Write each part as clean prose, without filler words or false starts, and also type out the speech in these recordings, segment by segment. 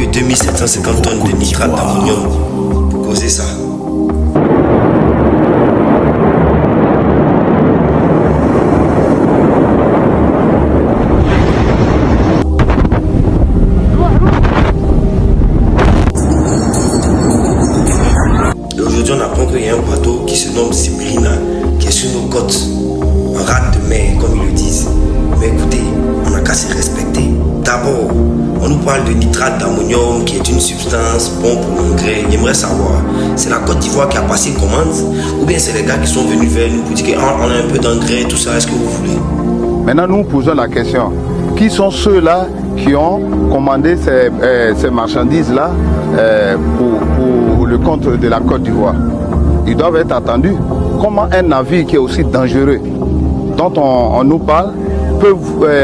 que 2750 tonnes de nitrate d'ammonium pour causer ça. Et aujourd'hui, on apprend qu'il y a un bateau qui se nomme Zimrina, qui est sur nos côtes, un rat de mer, comme ils le disent. Mais écoutez, on n'a qu'à se respecter. D'abord, on nous parle de nitrate d'ammonium, qui est une substance bon pour l'engrais. J'aimerais savoir, c'est la Côte d'Ivoire qui a passé commande, ou bien c'est les gars qui sont venus vers nous pour dire qu'on a un peu d'engrais, tout ça, est-ce que vous voulez? Maintenant, nous posons la question. Qui sont ceux-là qui ont commandé ces marchandises-là pour le compte de la Côte d'Ivoire? Ils doivent être attendus. Comment un navire qui est aussi dangereux, dont on nous parle, peut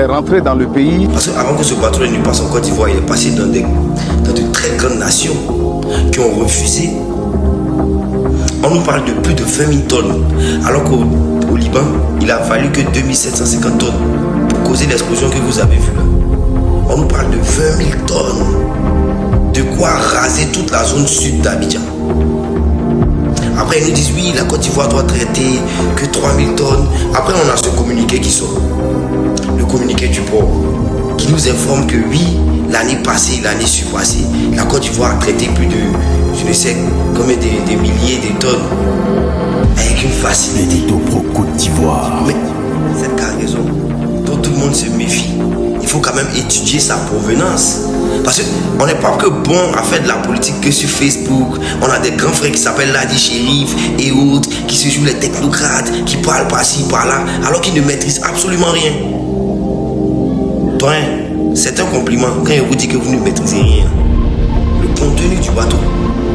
rentrer dans le pays? Parce qu'avant que ce bateau ne passe en Côte d'Ivoire, il est passé dans de très grandes nations qui ont refusé. On nous parle de plus de 20 000 tonnes, alors qu'au Liban, il a fallu que 2750 tonnes pour causer l'explosion que vous avez vue là. On nous parle de 20 000 tonnes, de quoi raser toute la zone sud d'Abidjan. Après, ils nous disent oui, la Côte d'Ivoire doit traiter que 3 000 tonnes. Après, on a ce communiqué qui sort, le communiqué du port, qui nous informe que oui, l'année passée, l'année surpassée, la Côte d'Ivoire a traité plus de, je ne sais combien des milliers de tonnes, avec une facilité. Benito Pro Côte d'Ivoire. Mais cette cargaison dont tout le monde se méfie, il faut quand même étudier sa provenance. Parce qu'on n'est pas que bon à faire de la politique que sur Facebook. On a des grands frères qui s'appellent Ladi Shérif et autres, qui se jouent les technocrates, qui parlent par-ci, par-là, alors qu'ils ne maîtrisent absolument rien. Toi, c'est un compliment quand il vous dit que vous ne maîtrisez rien. Le contenu du bateau,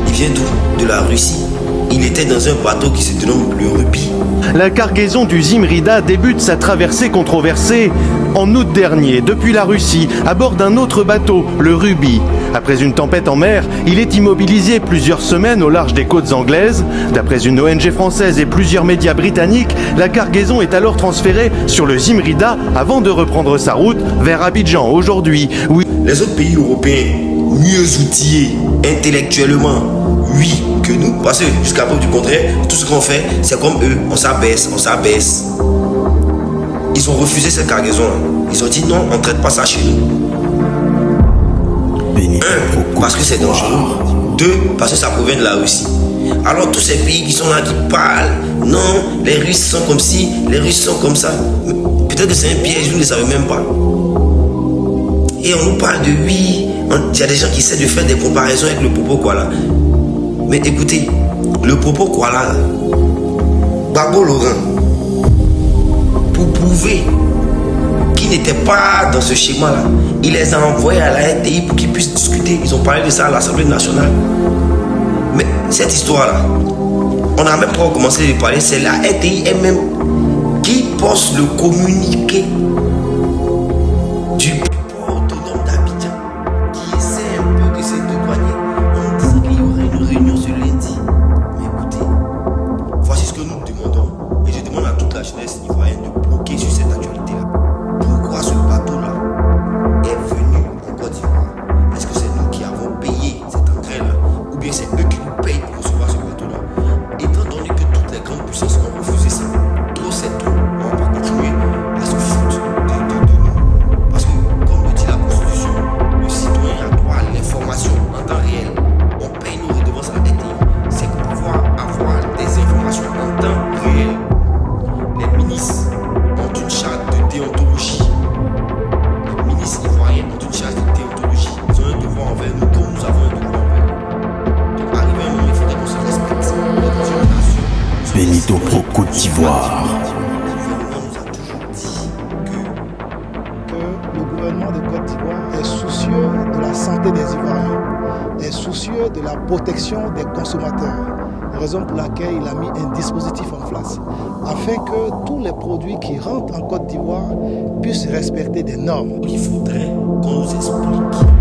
il vient d'où? De la Russie. Il était dans un bateau qui se dénomme le Ruby. La cargaison du Zimrida débute sa traversée controversée en août dernier, depuis la Russie, à bord d'un autre bateau, le Ruby. Après une tempête en mer, il est immobilisé plusieurs semaines au large des côtes anglaises. D'après une ONG française et plusieurs médias britanniques, la cargaison est alors transférée sur le Zimrida avant de reprendre sa route vers Abidjan aujourd'hui. Oui. Les autres pays européens, mieux outillés intellectuellement, oui, que nous. Parce que jusqu'à preuve du contraire, tout ce qu'on fait, c'est comme eux, on s'abaisse, on s'abaisse. Ils ont refusé cette cargaison. Ils ont dit non, on ne traite pas ça chez nous. Un, parce que c'est dangereux. Deux, parce que ça provient de la Russie. Alors tous ces pays qui sont là, qui parlent, non, les Russes sont comme ci, les Russes sont comme ça. Peut-être que c'est un piège, vous ne le savez même pas. Et on nous parle de oui, il y a des gens qui essaient de faire des comparaisons avec le Popo Kuala. Mais écoutez, le Popo Kuala, Gbagbo Laurent, pour prouver qu'il n'était pas dans ce schéma-là, il les a envoyés à la RTI pour qu'ils puissent discuter. Ils ont parlé de ça à l'Assemblée nationale. Mais cette histoire-là, on n'a même pas commencé de parler, c'est la RTI elle-même qui poste le communiqué du port autonome d'Abidjan, qui essaie un peu de se dédouaner en disant qu'il y aurait une réunion ce lundi. Mais écoutez, voici ce que nous demandons, et je demande à toute la jeunesse ivoirienne de bloquer sur cette actualité-là. Pourquoi ce bateau-là est venu en Côte d'Ivoire? Est-ce que c'est nous qui avons payé cet engrais-là, ou bien c'est eux qui nous payent pour recevoir ce bateau-là? Étant donné que toutes les grandes puissances ont refusé ça, trop c'est trop, on ne va pas continuer à se foutre de nous. Parce que, comme le dit la Constitution, le citoyen a droit à l'information en temps réel. On paye nos redevances à la RTI, c'est pour pouvoir avoir des informations en temps réel. Les ministres ont une charte de déontologie. Les ministres ivoiriens ont une charte de déontologie. Ils ont un devoir envers nous comme nous avons un devoir envers eux. Donc, arrivé un moment, il faudrait qu'on se respecte. Benito Pro Côte d'Ivoire. Le gouvernement de Côte d'Ivoire est soucieux de la santé des Ivoiriens, est soucieux de la protection des consommateurs, raison pour laquelle il a mis un dispositif en place, afin que tous les produits qui rentrent en Côte d'Ivoire puissent respecter des normes. Il faudrait qu'on nous explique